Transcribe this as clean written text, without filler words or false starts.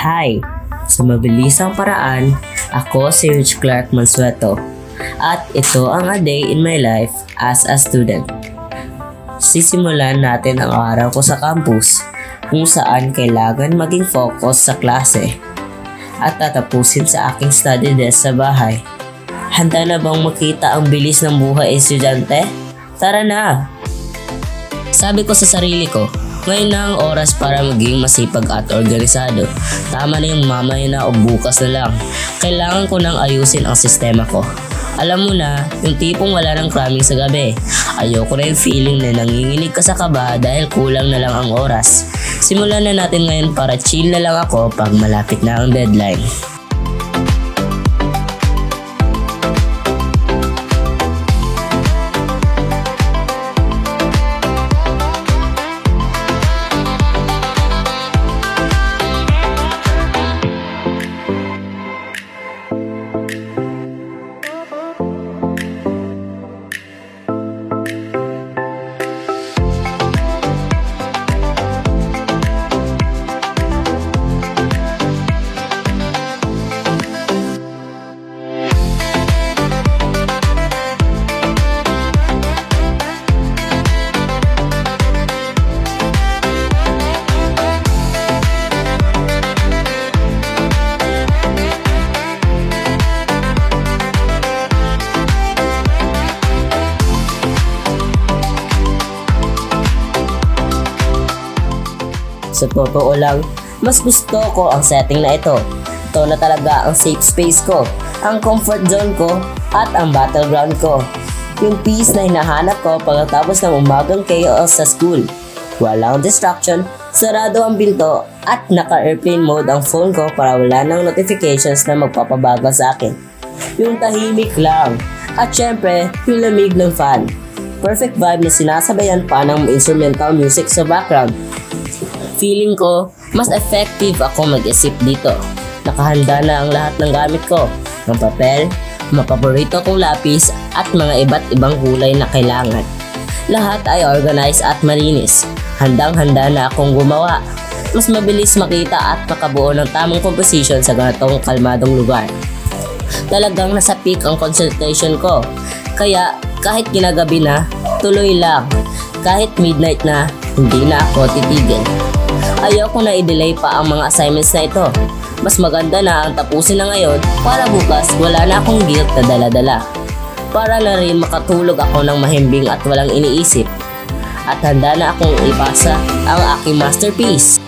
Hi! Sa mabilisang paraan, ako si Rich Clark Mansueto at ito ang A Day in My Life as a Student. Sisimulan natin ang araw ko sa campus kung saan kailangan maging focus sa klase at tatapusin sa aking study desk sa bahay. Handa na bang makita ang bilis ng buhay estudyante? Tara na! Sabi ko sa sarili ko, ngayon na ang oras para maging masipag at organisado. Tama na yung mamaya na o bukas na lang. Kailangan ko nang ayusin ang sistema ko. Alam mo na, yung tipong wala ng cramming sa gabi. Ayoko na yung feeling na nanginginig ka sa kaba dahil kulang na lang ang oras. Simulan na natin ngayon para chill na lang ako pag malapit na ang deadline. Sa totoo lang, mas gusto ko ang setting na ito. Ito na talaga ang safe space ko, ang comfort zone ko, at ang battleground ko. Yung peace na hinahanap ko pagkatapos ng umagang chaos sa school. Walang distraction, sarado ang pinto, at naka-airplane mode ang phone ko para wala ng notifications na magpapabagal sa akin. Yung tahimik lang, at syempre, yung lamig ng fan. Perfect vibe na sinasabayan pa ng instrumental music sa background. Feeling ko, mas effective ako mag-isip dito. Nakahanda na ang lahat ng gamit ko. Ng papel, mga paborito kong lapis, at mga iba't ibang kulay na kailangan. Lahat ay organized at malinis. Handang-handa na akong gumawa. Mas mabilis makita at makabuo ng tamang composition sa ganitong kalmadong lugar. Talagang nasa peak ang concentration ko. Kaya kahit ginagabi na, tuloy lang. Kahit midnight na, hindi na ako titigil. Ayoko na i-delay pa ang mga assignments na ito. Mas maganda na ang tapusin na ngayon para bukas wala na akong guilt na dala-dala. Para na rin makatulog ako ng mahimbing at walang iniisip. At handa na akong ipasa ang aking masterpiece.